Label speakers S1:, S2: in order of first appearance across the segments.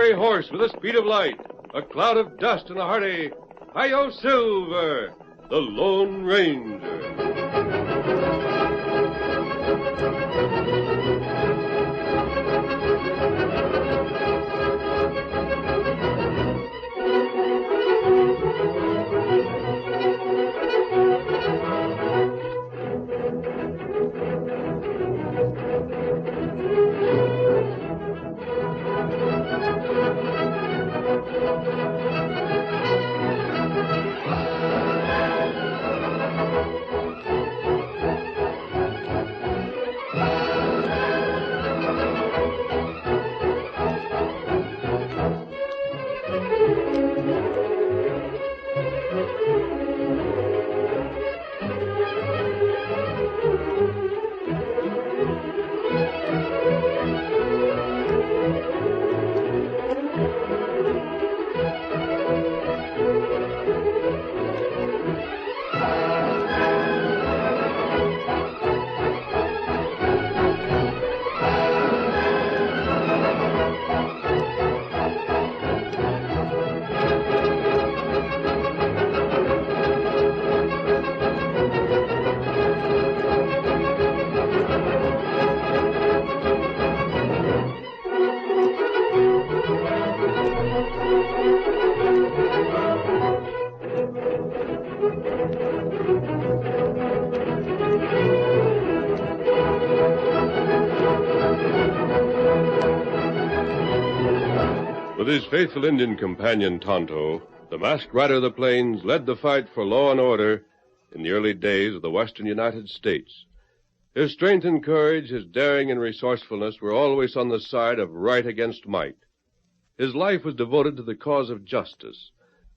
S1: gray horse with the speed of light, a cloud of dust, and a hearty, Hi-Yo Silver, the Lone Ranger. With his faithful Indian companion, Tonto, the masked rider of the plains led the fight for law and order in the early days of the western United States. His strength and courage, his daring and resourcefulness were always on the side of right against might. His life was devoted to the cause of justice,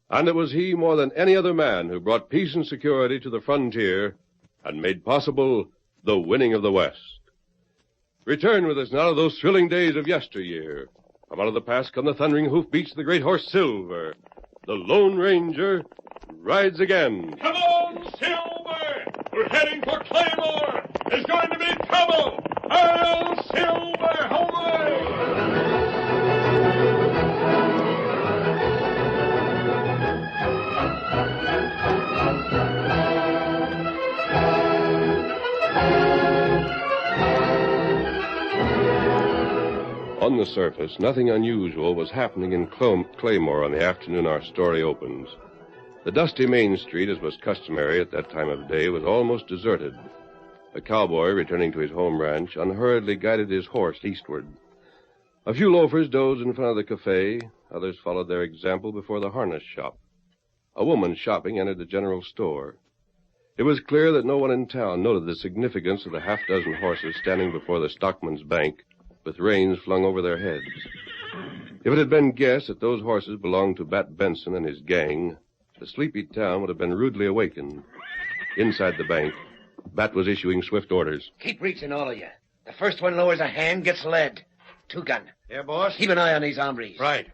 S1: and it was he more than any other man who brought peace and security to the frontier and made possible the winning of the West. Return with us now to those thrilling days of yesteryear. From out of the past come the thundering hoofbeats of the great horse Silver. The Lone Ranger rides again.
S2: Come on, Silver! We're heading for Claymore! There's going to be trouble! Earle Silver, away!
S1: On the surface, nothing unusual was happening in Claymore on the afternoon our story opens. The dusty main street, as was customary at that time of day, was almost deserted. A cowboy, returning to his home ranch, unhurriedly guided his horse eastward. A few loafers dozed in front of the cafe. Others followed their example before the harness shop. A woman shopping entered the general store. It was clear that no one in town noted the significance of the half-dozen horses standing before the stockman's bank, with reins flung over their heads. If it had been guessed that those horses belonged to Bat Benson and his gang, the sleepy town would have been rudely awakened. Inside the bank, Bat was issuing swift orders.
S3: Keep reaching, all of you. The first one lowers a hand gets led. Two-gun.
S4: Yeah, boss?
S3: Keep an eye on these hombres.
S4: Right.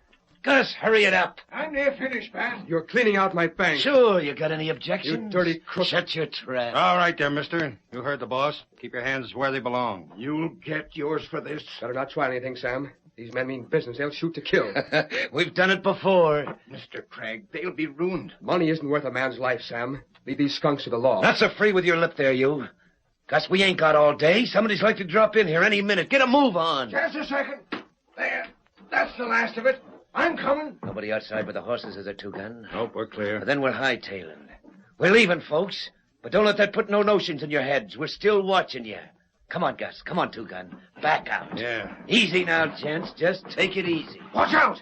S3: Gus, hurry it up.
S5: I'm near finished, Bat.
S6: You're cleaning out my bank.
S3: Sure, you got any objections?
S6: You dirty crook.
S3: Shut your trap.
S4: All right there, mister. You heard the boss. Keep your hands where they belong.
S5: You'll get yours for this.
S6: Better not try anything, Sam. These men mean business. They'll shoot to kill.
S3: We've done it before.
S5: Mr. Craig, they'll be ruined.
S6: Money isn't worth a man's life, Sam. Leave these skunks to the law.
S3: Not so free with your lip there, you. Gus, we ain't got all day. Somebody's like to drop in here any minute. Get a move on.
S5: Just a second. There. That's the last of it. I'm coming.
S3: Nobody outside with the horses, is there, Two-gun?
S4: Nope, we're clear.
S3: Then we're hightailing. We're leaving, folks. But don't let that put no notions in your heads. We're still watching you. Come on, Gus. Come on, Two-gun. Back out.
S4: Yeah.
S3: Easy now, gents. Just take it easy.
S5: Watch out.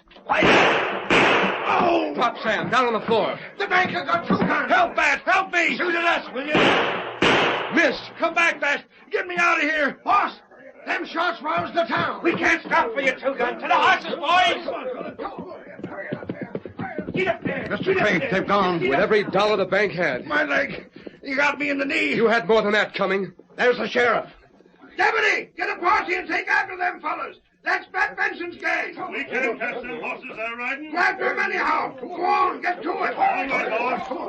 S5: Oh!
S6: Drop Sam. Down on the floor.
S5: The banker got Two-gun.
S4: Help, Bat! Help me!
S3: Shoot at us, will you?
S6: Missed.
S4: Come back, Bat! Get me out of here!
S5: Boss, them shots roused the town.
S3: We can't stop for you, Two-gun. To the horses, boys! Get up there.
S4: Mr. Craig, they've gone.
S6: With every dollar the bank had.
S5: My leg. You got me in the knee.
S6: You had more than that coming.
S5: There's the sheriff. Deputy, get a posse and take after them fellas. That's Bat Benson's gang.
S2: We can't catch them horses they're riding.
S5: Grab them anyhow. Go on, get to it.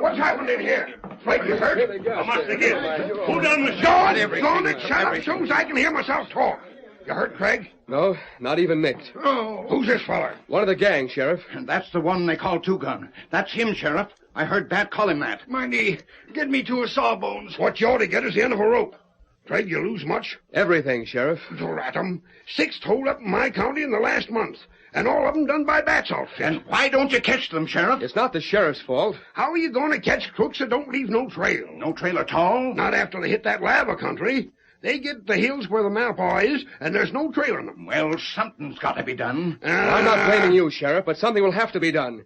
S5: What's happened in here? Frank, you hurt?
S2: How much they get? Who done the
S5: Go
S2: shot?
S5: on and shut up as soon as I can hear myself talk. You hurt, Craig?
S6: No, not even nicked.
S5: Oh. Who's this fella?
S6: One of the gang, Sheriff.
S7: And that's the one they call Two Gun. That's him, Sheriff. I heard Bat call him that.
S5: Mindy, get me to a sawbones. What you ought to get is the end of a rope. Craig, you lose much?
S6: Everything, Sheriff.
S5: Drat 'em. 6th hold-up in my county in the last month. And all of them done by Bat's outfit.
S7: And why don't you catch them, Sheriff?
S6: It's not the sheriff's fault.
S5: How are you going to catch crooks that don't leave no trail?
S7: No trail at all?
S5: Not after they hit that lava country. They get the hills where the Malpaw is, and there's no trail on them.
S7: Well, something's got to be done.
S6: I'm not blaming you, Sheriff, but something will have to be done.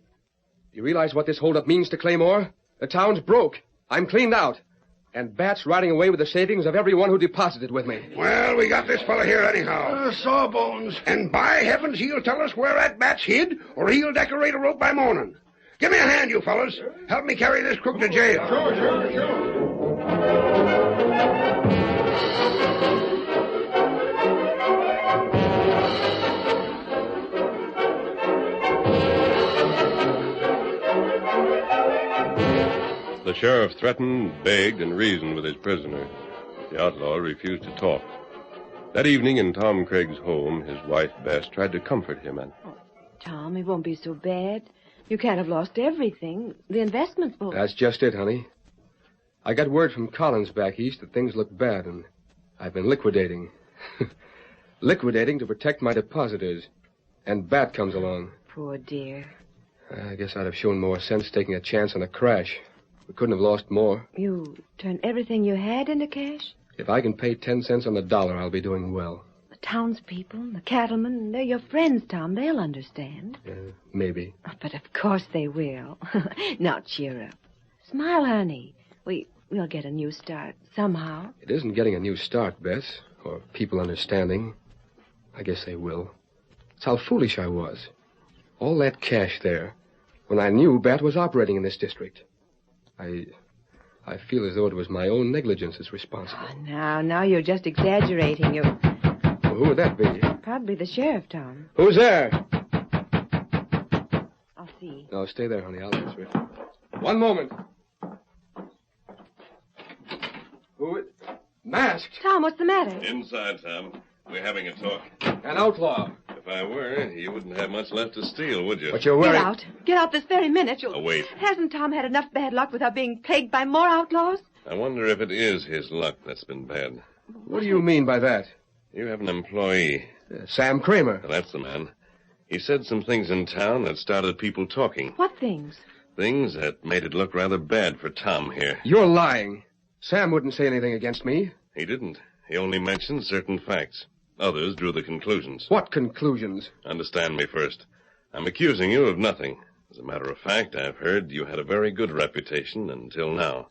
S6: You realize what this holdup means to Claymore? The town's broke. I'm cleaned out. And Bat's riding away with the savings of everyone who deposited with me.
S5: Well, we got this fella here anyhow. Sawbones. And by heavens, he'll tell us where that Bat's hid, or he'll decorate a rope by morning. Give me a hand, you fellas. Help me carry this crook to jail.
S2: Sure.
S1: The sheriff threatened, begged, and reasoned with his prisoner. The outlaw refused to talk. That evening in Tom Craig's home, his wife, Bess, tried to comfort him. And
S8: Tom, it won't be so bad. You can't have lost everything. The investments will...
S6: That's just it, honey. I got word from Collins back east that things look bad, and I've been liquidating. Liquidating to protect my depositors. And Bat comes along.
S8: Poor dear.
S6: I guess I'd have shown more sense taking a chance on a crash. We couldn't have lost more.
S8: You turned everything you had into cash?
S6: If I can pay 10 cents on the dollar, I'll be doing well.
S8: The townspeople, the cattlemen, they're your friends, Tom. They'll understand.
S6: Maybe.
S8: Oh, but of course they will. Now cheer up. Smile, honey. We'll get a new start somehow.
S6: It isn't getting a new start, Bess, or people understanding. I guess they will. It's how foolish I was. All that cash there, when I knew Bat was operating in this district. I feel as though it was my own negligence that's responsible.
S8: Oh, now you're just exaggerating.
S6: Well, who would that be?
S8: Probably the sheriff, Tom.
S6: Who's there?
S8: I'll see.
S6: No, stay there, honey. I'll answer it. One moment. Who is... Masked?
S8: Tom, what's the matter?
S1: inside, Tom. We're having a talk.
S6: An outlaw.
S1: If I were, you wouldn't have much left to steal, would you?
S6: But you're wearing...
S8: Get out. Get out this very minute.
S1: Oh, wait.
S8: Hasn't Tom had enough bad luck without being plagued by more outlaws?
S1: I wonder if it is his luck that's been bad.
S6: What do you mean by that?
S1: You have an employee.
S6: Sam Kramer.
S1: Well, that's the man. He said some things in town that started people talking.
S8: What things?
S1: Things that made it look rather bad for Tom here.
S6: You're lying. Sam wouldn't say anything against me.
S1: He didn't. He only mentioned certain facts. Others drew the conclusions.
S6: What conclusions?
S1: Understand me first. I'm accusing you of nothing. As a matter of fact, I've heard you had a very good reputation until now.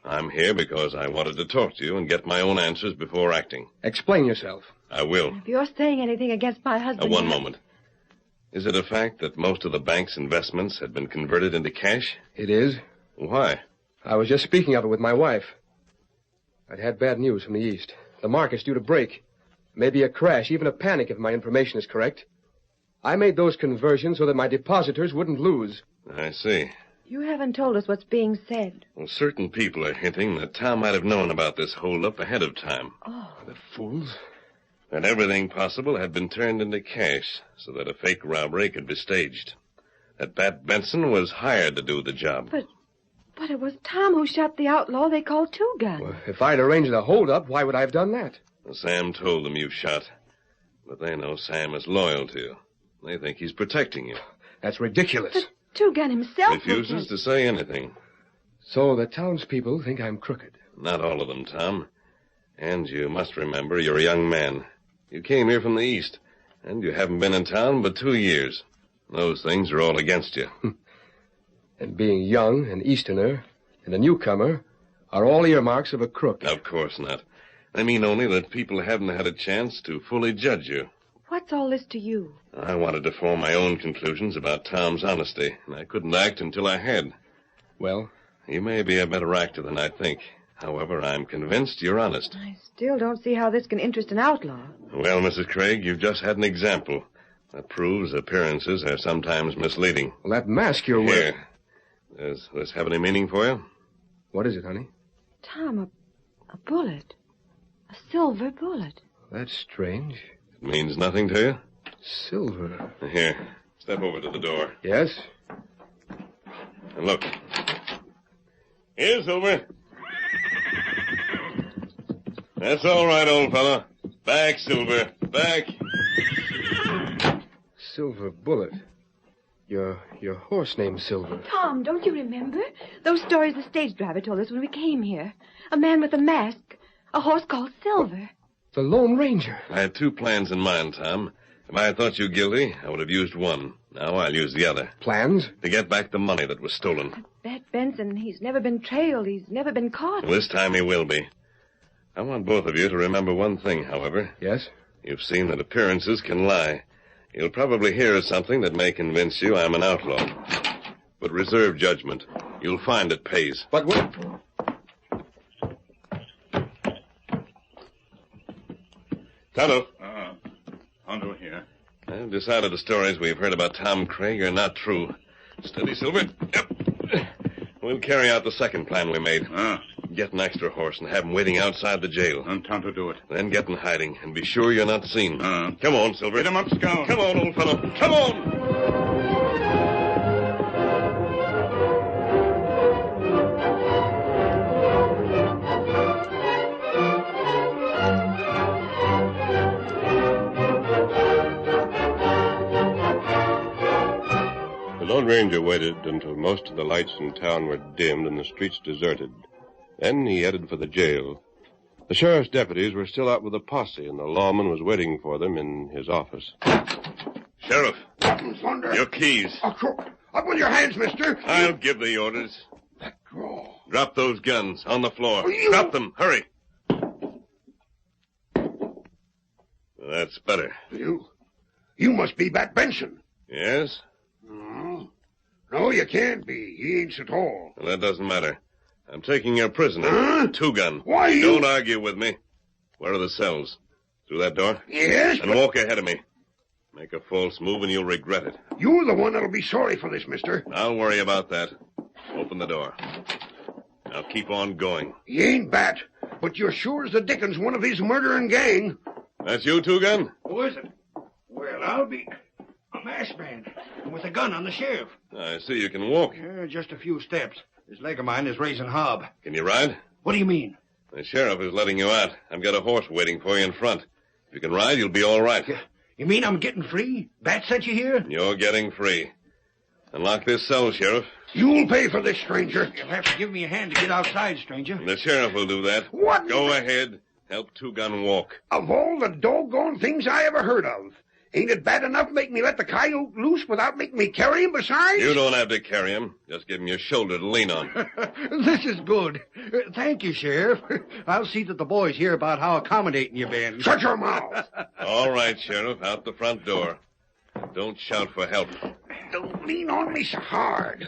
S1: I'm here because I wanted to talk to you and get my own answers before acting.
S6: Explain yourself.
S1: I will.
S8: If you're saying anything against my husband...
S1: One moment. Is it a fact that most of the bank's investments had been converted into cash?
S6: It is.
S1: Why?
S6: I was just speaking of it with my wife. I'd had bad news from the east. The market's due to break. Maybe a crash, even a panic if my information is correct. I made those conversions so that my depositors wouldn't lose.
S1: I see.
S8: You haven't told us what's being said.
S1: Well, certain people are hinting that Tom might have known about this holdup ahead of time.
S8: Oh.
S6: The fools.
S1: That everything possible had been turned into cash so that a fake robbery could be staged. That Bat Benson was hired to do the job.
S8: But it was Tom who shot the outlaw they called Two Gun.
S6: Well, if I'd arranged the holdup, why would I have done that?
S1: Well, Sam told them you shot. But they know Sam is loyal to you. They think he's protecting you.
S6: That's ridiculous.
S8: But Two Gun himself...
S1: Refuses to say anything.
S6: So the townspeople think I'm crooked.
S1: Not all of them, Tom. And you must remember you're a young man. You came here from the east, and you haven't been in town but 2 years. Those things are all against you.
S6: And being young, an Easterner, and a newcomer are all earmarks of a crook.
S1: Of course not. I mean only that people haven't had a chance to fully judge you.
S8: What's all this to you?
S1: I wanted to form my own conclusions about Tom's honesty, and I couldn't act until I had.
S6: Well?
S1: You may be a better actor than I think. However, I'm convinced you're honest.
S8: I still don't see how this can interest an outlaw.
S1: Well, Mrs. Craig, you've just had an example. That proves appearances are sometimes misleading.
S6: Well, that mask you're wearing...
S1: Here. Does this have any meaning for you?
S6: What is it, honey?
S8: Tom, a bullet. A silver bullet.
S6: That's strange.
S1: It means nothing to you?
S6: Silver.
S1: Here, step over to the door.
S6: Yes?
S1: And look. Here, Silver. That's all right, old fellow. Back, Silver. Back.
S6: Silver Bullet. Your horse named Silver.
S8: Tom, don't you remember? Those stories the stage driver told us when we came here. A man with a mask. A horse called Silver.
S6: The Lone Ranger.
S1: I had two plans in mind, Tom. If I had thought you guilty, I would have used one. Now I'll use the other.
S6: Plans?
S1: To get back the money that was stolen.
S8: But that Benson, he's never been trailed. He's never been caught.
S1: Well, this time he will be. I want both of you to remember one thing, however.
S6: Yes?
S1: You've seen that appearances can lie. You'll probably hear something that may convince you I'm an outlaw. But reserve judgment. You'll find it pays.
S6: But what?
S1: Tonto.
S2: Tonto here.
S1: I've decided the stories we've heard about Tom Craig are not true. Steady, Silver. Yep. We'll carry out the second plan we made. Get an extra horse and have him waiting outside the jail.
S2: And Tonto do it.
S1: Then get in hiding and be sure you're not seen. Come on, Silver.
S2: Get him up, Scout.
S1: Come on, old fellow. Come on! The Lone Ranger waited until most of the lights in town were dimmed and the streets deserted. Then he headed for the jail. The sheriff's deputies were still out with a posse, and the lawman was waiting for them in his office. Sheriff,
S5: Thunder.
S1: your keys.
S5: Up with your hands, mister.
S1: I'll give the orders.
S5: That draw.
S1: Drop those guns on the floor.
S5: You-
S1: Drop them. Hurry. That's better.
S5: You must be Bat Benson.
S1: Yes?
S5: No, you can't be. He ain't so tall.
S1: Well, that doesn't matter. I'm taking your prisoner.
S5: Huh?
S1: Two-gun.
S5: Why, you...
S1: Don't argue with me. Where are the cells? Through that door?
S5: Yes,
S1: And
S5: but
S1: walk ahead of me. Make a false move and you'll regret it.
S5: you're the one that'll be sorry for this, mister.
S1: I'll worry about that. Open the door. Now keep on going.
S5: He ain't Bat, but you're sure as the dickens one of his murdering gang.
S1: That's you, Two-gun?
S7: Who is it? Well, I'll be a masked man with a gun on the sheriff.
S1: I see you can walk.
S7: Just a few steps. This leg of mine is raising hob.
S1: Can you ride?
S7: What do you mean?
S1: The sheriff is letting you out. I've got a horse waiting for you in front. If you can ride, you'll be all right.
S7: You mean I'm getting free? Bat sent you here?
S1: You're getting free. Unlock this cell, Sheriff.
S5: You'll pay for this, stranger.
S7: You'll have to give me a hand to get outside, stranger.
S1: The sheriff will do that.
S5: What?
S1: Go ahead. Help Two-gun walk.
S5: Of all the doggone things I ever heard of, ain't it bad enough making me let the coyote loose without making me carry him besides?
S1: You don't have to carry him. Just give him your shoulder to lean on.
S7: This is good. Thank you, Sheriff. I'll see that the boys hear about how accommodating you've been.
S5: Shut your mouth.
S1: All right, Sheriff. Out the front door. Don't shout for help.
S5: Don't lean on me so hard.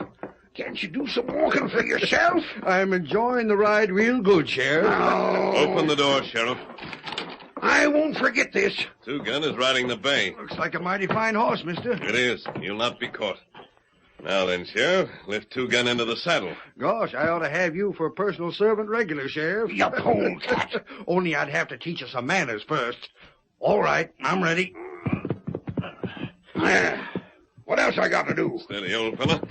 S5: Can't you do some walking for yourself?
S7: I'm enjoying the ride real good, Sheriff.
S5: No.
S1: Open the door, Sheriff.
S5: I won't forget this.
S1: Two-gun is riding the bay.
S7: Looks like a mighty fine horse, mister.
S1: It is. You'll not be caught. Now then, Sheriff, lift Two-gun into the saddle.
S7: Gosh, I ought to have you for a personal servant regular, Sheriff.
S5: You polecat.
S7: Only I'd have to teach you some manners first. All right, I'm ready.
S5: Yeah. What else I got to do?
S1: Steady, old fella.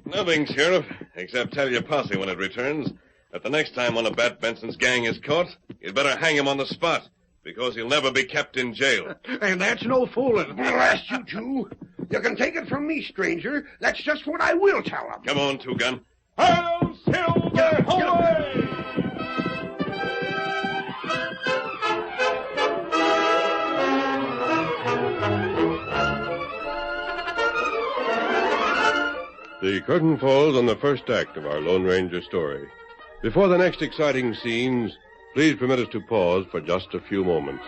S1: Nothing, Sheriff, except tell your posse when it returns that the next time one of Bat Benson's gang is caught, you'd better hang him on the spot, because he'll never be kept in jail.
S7: And that's no fooling.
S5: Blast you two. You can take it from me, stranger. That's just what I will tell them.
S1: Come on, Two-gun.
S2: Hail Silver! Away!
S1: The curtain falls on the first act of our Lone Ranger story. Before the next exciting scenes, please permit us to pause for just a few moments.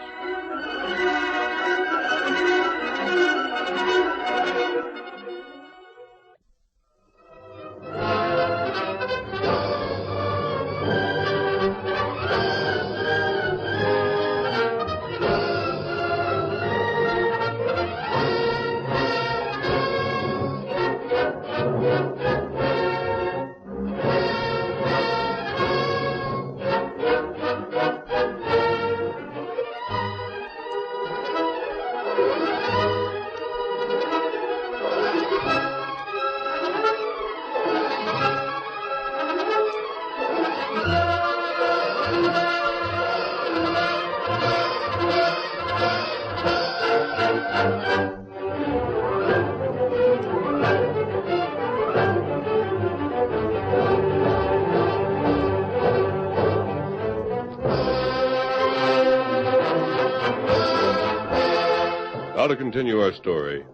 S1: Now to continue our story.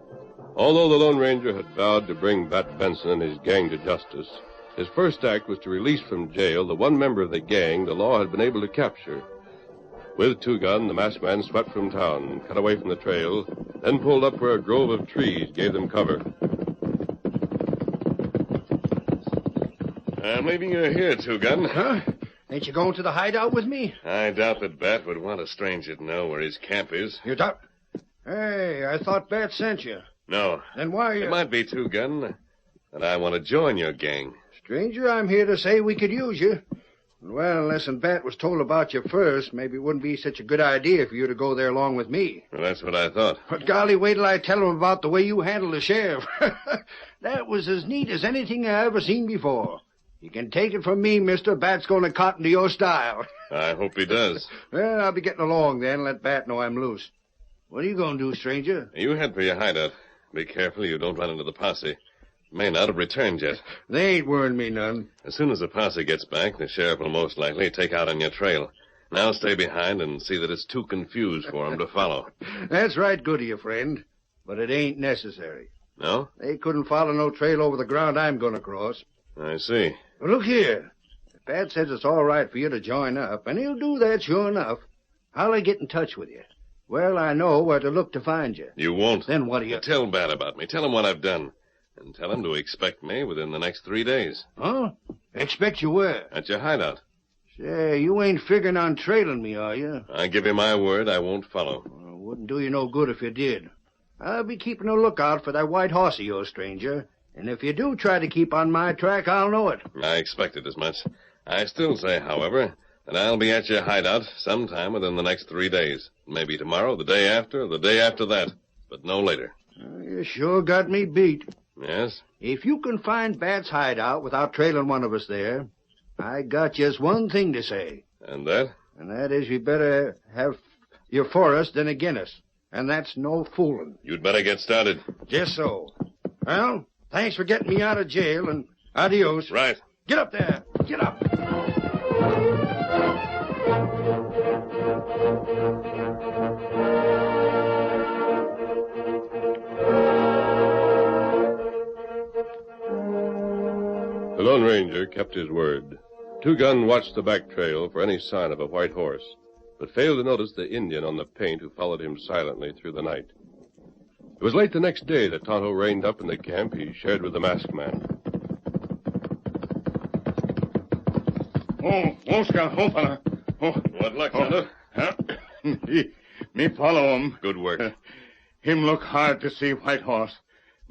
S1: Although the Lone Ranger had vowed to bring Bat Benson and his gang to justice, his first act was to release from jail the one member of the gang the law had been able to capture. With Two Gun, the masked man swept from town, cut away from the trail, then pulled up where a grove of trees gave them cover.
S9: I'm leaving you here, Two Gun.
S7: Huh? Ain't you going to the hideout with me?
S9: I doubt that Bat would want a stranger to know where his camp is.
S7: You doubt? Hey, I thought Bat sent you.
S9: No.
S7: Then why you...
S9: It might be, Two Gun, that I want to join your gang.
S7: Stranger, I'm here to say we could use you. Well, unless Bat was told about you first, maybe it wouldn't be such a good idea for you to go there along with me.
S9: Well, that's what I thought.
S7: But golly, wait till I tell him about the way you handled the sheriff. That was as neat as anything I ever seen before. You can take it from me, mister, Bat's going to cotton to your style.
S9: I hope he does.
S7: Well, I'll be getting along then. Let Bat know I'm loose. What are you going to do, stranger?
S9: You head for your hideout. Be careful you don't run into the posse. May not have returned yet.
S7: They ain't worrying me none.
S9: As soon as the posse gets back, the sheriff will most likely take out on your trail. Now stay behind and see that it's too confused for him to follow.
S7: That's right good of you, friend. But it ain't necessary.
S9: No?
S7: They couldn't follow no trail over the ground I'm going to cross.
S9: I see.
S7: Well, look here. If Pat says it's all right for you to join up, and he'll do that sure enough, how'll I get in touch with you? Well, I know where to look to find you.
S9: You won't.
S7: Then what do you...
S9: Tell Bat about me. Tell him what I've done. And tell him to expect me within the next 3 days.
S7: Huh? Expect you where?
S9: At your hideout.
S7: Say, you ain't figuring on trailing me, are you?
S9: I give you my word I won't follow.
S7: Well, wouldn't do you no good if you did. I'll be keeping a lookout for that white horse of yours, stranger. And if you do try to keep on my track, I'll know it.
S9: I expected as much. I still say, however, that I'll be at your hideout sometime within the next 3 days. Maybe tomorrow, the day after, the day after that. But no later.
S7: You sure got me beat.
S9: Yes?
S7: If you can find Bat's hideout without trailing one of us there, I got just one thing to say.
S9: And that?
S7: And that is you better have you for us than against us. And that's no fooling.
S9: You'd better get started.
S7: Just so. Well, thanks for getting me out of jail, and adios.
S9: Right.
S7: Get up there. Get up.
S1: The Lone Ranger kept his word. Two Gun watched the back trail for any sign of a white horse, but failed to notice the Indian on the paint who followed him silently through the night. It was late the next day that Tonto reined up in the camp he shared with the masked man.
S2: Oh, Scout, fella. Oh,
S9: What luck, Tonto?
S2: Huh? Me follow him.
S9: Good work.
S2: Him look hard to see white horse.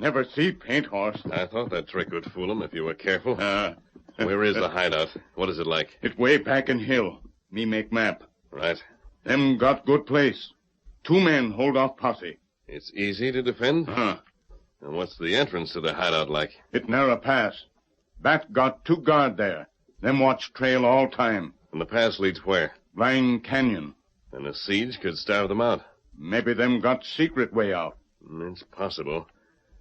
S2: Never see paint horse.
S9: I thought that trick would fool him if you were careful. Where is the hideout? What is it like?
S2: It way back in hill. Me make map.
S9: Right.
S2: Them got good place. 2 men hold off posse.
S9: It's easy to defend?
S2: Huh.
S9: And what's the entrance to the hideout like?
S2: It narrow pass. Bat got 2 guard there. Them watch trail all time.
S9: And the pass leads where?
S2: Blind Canyon.
S9: And a siege could starve them out.
S2: Maybe them got secret way out.
S9: It's possible.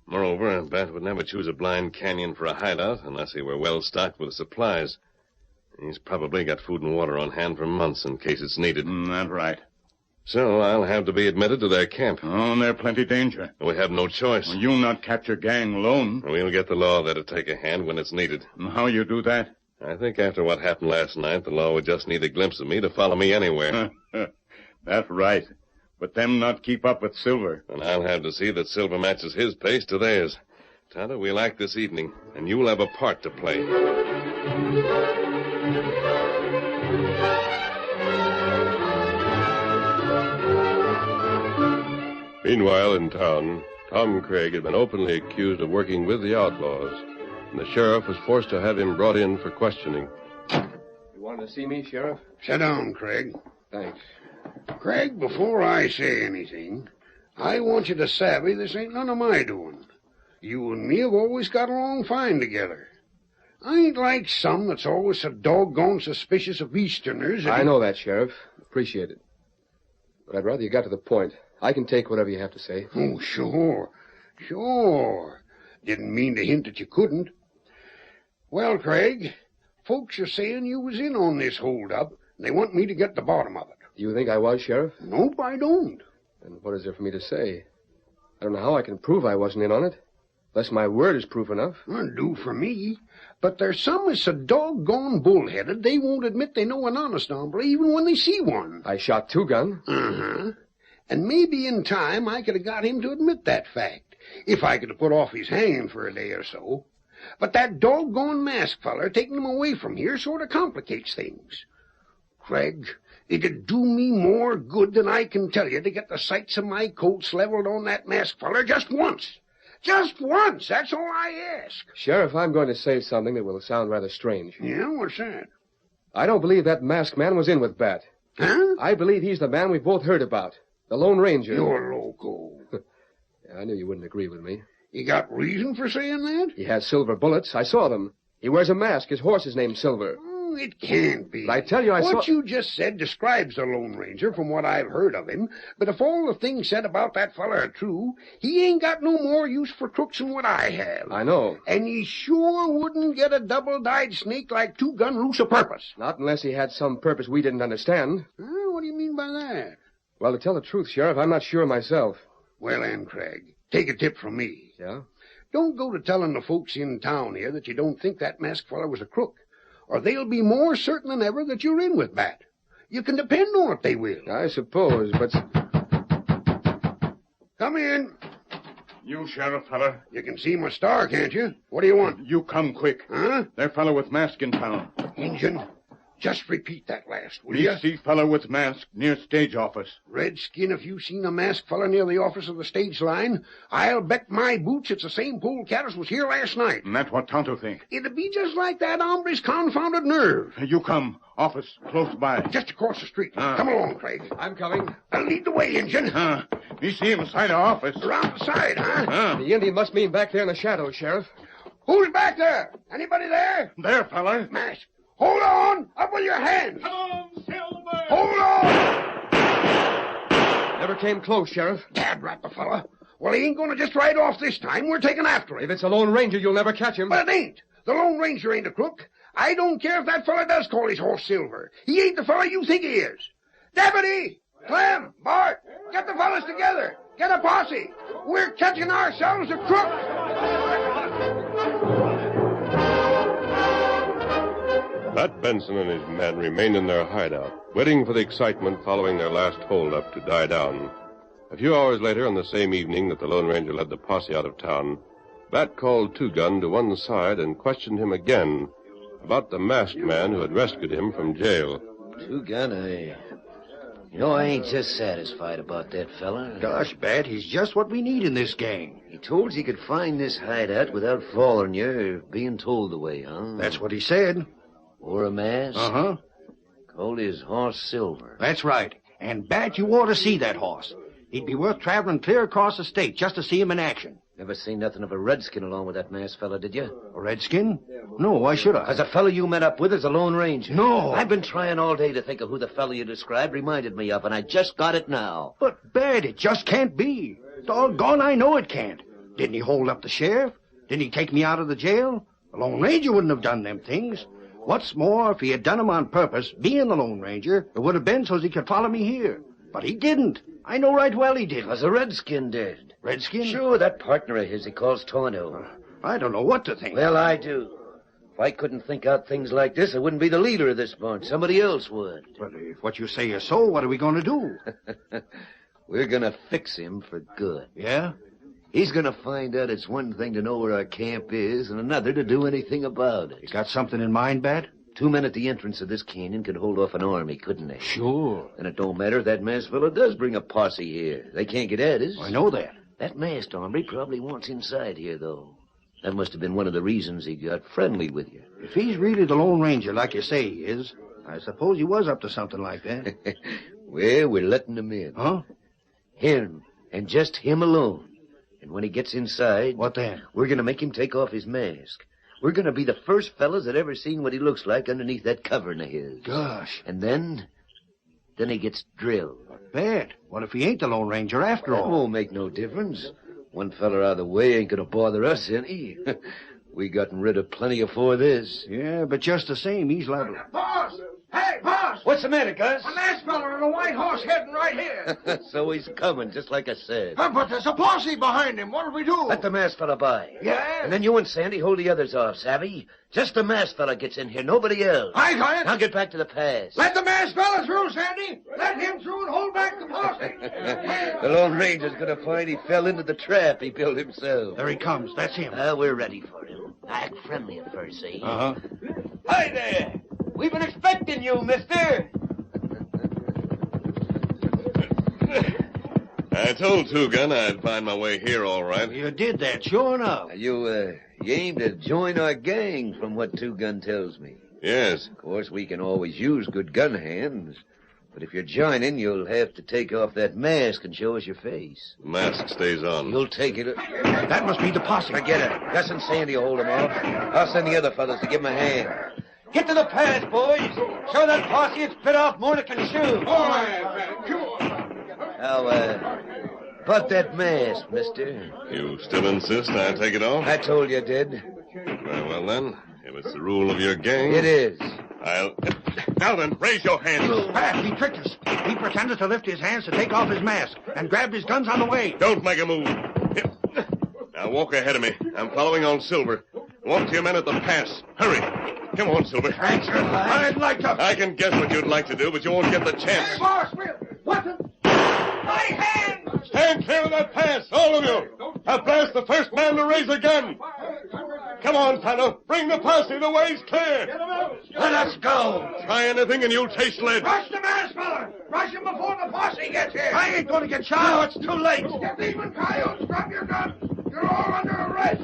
S9: Moreover, Bat would never choose a blind canyon for a hideout unless he were well stocked with supplies. He's probably got food and water on hand for months in case it's needed.
S2: That's right.
S9: So I'll have to be admitted to their camp.
S2: Oh, they're plenty danger.
S9: We have no choice.
S2: Well, you'll not capture gang alone.
S9: We'll get the law there to take a hand when it's needed.
S2: How you do that?
S9: I think after what happened last night, the law would just need a glimpse of me to follow me anywhere.
S2: That's right. But them not keep up with Silver.
S9: And I'll have to see that Silver matches his pace to theirs. Tonto, we'll act this evening, and you'll have a part to play.
S1: Meanwhile, in town, Tom Craig had been openly accused of working with the outlaws, and the sheriff was forced to have him brought in for questioning.
S6: You wanted to see me, Sheriff?
S5: Sit down, Craig.
S6: Thanks.
S5: Craig, before I say anything, I want you to savvy this ain't none of my doing. You and me have always got along fine together. I ain't like some that's always so doggone suspicious of Easterners.
S6: I know that, Sheriff. Appreciate it. But I'd rather you got to the point. I can take whatever you have to say.
S5: Oh, sure. Sure. Didn't mean to hint that you couldn't. Well, Craig, folks are saying you was in on this hold-up, and they want me to get the bottom of it.
S6: You think I was, Sheriff?
S5: Nope, I don't.
S6: Then what is there for me to say? I don't know how I can prove I wasn't in on it. Unless my word is proof enough.
S5: Well, do for me. But there's some is so doggone bullheaded they won't admit they know an honest hombre even when they see one.
S6: I shot Two-Gun.
S5: Uh-huh. And maybe in time I could have got him to admit that fact, if I could have put off his hanging for a day or so. But that doggone masked feller taking him away from here sort of complicates things. Craig, it'd do me more good than I can tell you to get the sights of my Colts leveled on that masked feller just once. Just once, that's all I ask.
S6: Sheriff, I'm going to say something that will sound rather strange.
S5: Yeah, what's that?
S6: I don't believe that masked man was in with Bat.
S5: Huh?
S6: I believe he's the man we both heard about. The Lone Ranger.
S5: You're loco.
S6: I knew you wouldn't agree with me.
S5: You got reason for saying that?
S6: He has silver bullets. I saw them. He wears a mask. His horse is named Silver.
S5: Oh, it can't be.
S6: But I tell you, I saw...
S5: What you just said describes the Lone Ranger from what I've heard of him, but if all the things said about that fella are true, he ain't got no more use for crooks than what I have.
S6: I know.
S5: And he sure wouldn't get a double-dyed snake like Two-Gun loose a purpose.
S6: Not unless he had some purpose we didn't understand.
S5: What do you mean by that?
S6: Well, to tell the truth, Sheriff, I'm not sure myself.
S5: Well, then, Craig, take a tip from me.
S6: Yeah?
S5: Don't go to telling the folks in town here that you don't think that masked fella was a crook, or they'll be more certain than ever that you're in with Bat. You can depend on it, they will.
S6: I suppose, but...
S5: Come in.
S2: You, sheriff fella.
S5: You can see my star, can't you? What do you want?
S2: You come quick.
S5: Huh?
S2: There fella with mask in town.
S5: Injun, just repeat that last, will
S2: Me
S5: you?
S2: see fella with mask near stage office.
S5: Redskin, if you seen a masked fella near the office of the stage line, I'll bet my boots it's the same polecat as was here last night.
S2: And that's what Tonto think.
S5: It'd be just like that hombre's confounded nerve.
S2: You come. Office close by.
S5: Just across the street. Come along, Craig.
S6: I'm coming.
S5: I'll lead the way, Injun.
S2: Me see him inside the office.
S5: Around the side, huh?
S6: The Indian must mean back there in the shadows, Sheriff.
S5: Who's back there? Anybody there?
S2: There, fella.
S5: Mask. Hold on! Up with your hands!
S2: Come on, Silver!
S5: Hold on!
S6: Never came close, Sheriff.
S5: Gad rat the fella. Well, he ain't gonna just ride off this time. We're taking after him.
S6: If it's a Lone Ranger, you'll never catch him.
S5: But it ain't. The Lone Ranger ain't a crook. I don't care if that fella does call his horse Silver. He ain't the fella you think he is. Deputy! Clem! Bart! Get the fellas together! Get a posse! We're catching ourselves a crook!
S1: Bat Benson and his men remained in their hideout, waiting for the excitement following their last hold-up to die down. A few hours later, on the same evening that the Lone Ranger led the posse out of town, Bat called Two-Gun to one side and questioned him again about the masked man who had rescued him from jail.
S3: Two-Gun, I ain't just satisfied about that fella.
S7: Gosh, Bat, he's just what we need in this gang.
S3: He told you he could find this hideout without following you or being told the way, huh?
S7: That's what he said.
S3: Wore a mask?
S7: Uh-huh.
S3: Called his horse Silver.
S7: That's right. And, Bat, you ought to see that horse. He'd be worth traveling clear across the state just to see him in action.
S3: Never seen nothing of a redskin along with that masked fella, did you?
S7: A redskin? No, why should I?
S3: As a fella you met up with as a Lone Ranger.
S7: No.
S3: I've been trying all day to think of who the fella you described reminded me of, and I just got it now.
S7: But, Bat, it just can't be. Doggone, I know it can't. Didn't he hold up the sheriff? Didn't he take me out of the jail? The Lone Ranger wouldn't have done them things. What's more, if he had done them on purpose, being the Lone Ranger, it would have been so he could follow me here. But he didn't. I know right well he didn't.
S3: 'Cause a redskin did.
S7: Redskin?
S3: Sure, that partner of his he calls Tonto.
S7: I don't know what to think.
S3: Well, I do. If I couldn't think out things like this, I wouldn't be the leader of this bunch. Somebody else would.
S7: But if what you say is so, what are we going to do?
S3: We're going to fix him for good.
S7: Yeah?
S3: He's going to find out it's one thing to know where our camp is and another to do anything about it.
S7: You got something in mind, Bat?
S3: 2 men at the entrance of this canyon could hold off an army, couldn't they?
S7: Sure.
S3: And it don't matter if that masked fellow does bring a posse here. They can't get at us.
S7: I know that.
S3: That masked hombre probably wants inside here, though. That must have been one of the reasons he got friendly with you.
S7: If he's really the Lone Ranger like you say he is, I suppose he was up to something like that.
S3: Well, we're letting him in.
S7: Huh?
S3: Him, and just him alone. And when he gets inside...
S7: What then?
S3: We're going to make him take off his mask. We're going to be the first fellas that ever seen what he looks like underneath that covering of his.
S7: Gosh.
S3: And then he gets drilled.
S7: Bad. What if he ain't the Lone Ranger after
S3: That
S7: all?
S3: won't make no difference. One fella out of the way ain't going to bother us any. We gotten rid of plenty afore this.
S7: Yeah, but just the same, he's liable.
S5: Boss! Hey, boss!
S3: What's What's the matter, Gus?
S7: A masked fella on a white horse heading right here.
S3: So he's coming, just like I said.
S7: But there's a posse behind him. What'll we do?
S3: Let the masked fella by.
S7: Yeah?
S3: And then you and Sandy hold the others off, savvy? Just the masked fella gets in here, nobody else.
S7: I got it.
S3: Now get back to the pass.
S7: Let the masked fella through, Sandy. Let him through and hold back the posse.
S3: The Lone Ranger's gonna find he fell into the trap he built himself.
S7: There he comes. That's him.
S3: We're ready for him. Act friendly at first, see?
S7: Uh-huh.
S3: Hi there. We've been expecting you, mister.
S9: I told Two Gun I'd find my way here all right.
S7: You did that, sure enough.
S3: You aim to join our gang, from what Two Gun tells me.
S9: Yes.
S3: Of course, we can always use good gun hands. But if you're joining, you'll have to take off that mask and show us your face.
S9: Mask stays on.
S3: You'll take it.
S7: That must be the posse.
S3: Forget it. Gus and Sandy will hold him off. I'll send the other fellas to give him a hand. Get to the pass, boys. Show that posse it's bit off more than it can shoot.
S5: All right, come on.
S3: Now, put that mask, mister.
S9: You still insist I take it off?
S3: I told you I did.
S9: Very well, then. If it's the rule of your gang...
S3: It is.
S9: I'll... Now then, raise your hands.
S7: He tricked us. He pretended to lift his hands to take off his mask and grabbed his guns on the way.
S9: Don't make a move. Here. Now walk ahead of me. I'm following on Silver. Walk to your men at the pass. Hurry. Come on, Silver.
S7: Thanks, I'd like to...
S9: I can guess what you'd like to do, but you won't get the chance.
S7: Boss, what the... My hand!
S2: Stand clear of that pass, all of you. I'll blast the first man to raise a gun. Come on, Tonto. Bring the posse. The way's clear.
S3: Let us go.
S9: Try anything and you'll taste lead.
S7: Rush the masked fella! Rush him before the posse gets here! I ain't going to get shot!
S3: No, it's too late.
S7: Get even coyotes! Drop your guns! You're all under arrest!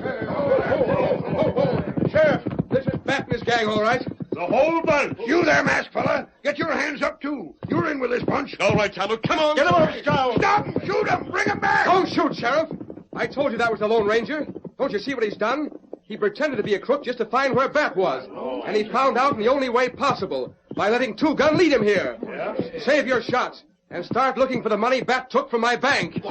S6: Sheriff, this is Bat and his gang, all right?
S2: The whole bunch.
S5: You there, masked fella. Get your hands up, too. You're in with this bunch.
S9: All right, Tonto, come on.
S2: Get him off, Scout.
S5: Stop him! Shoot him! Bring him back!
S6: Don't shoot, Sheriff. I told you that was the Lone Ranger. Don't you see what he's done? He pretended to be a crook just to find where Bat was. And he found out in the only way possible, by letting Two Gun lead him here. Yeah. Save your shots and start looking for the money Bat took from my bank.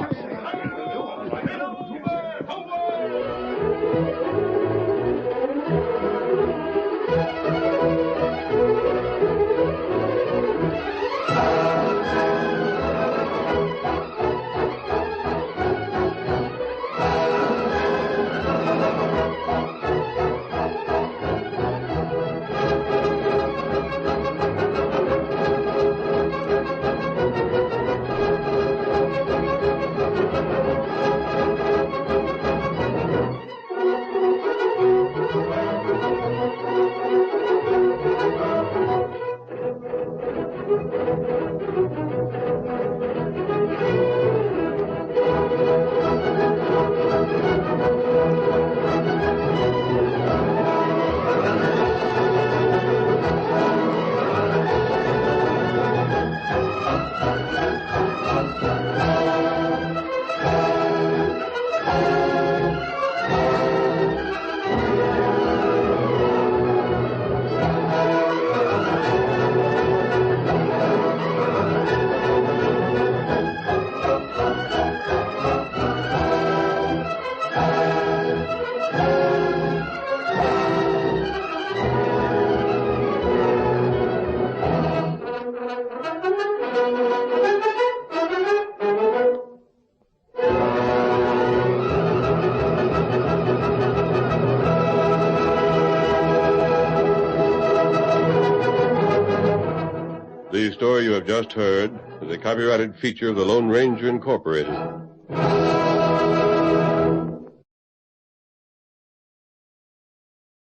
S1: The story you have just heard is a copyrighted feature of the Lone Ranger Incorporated.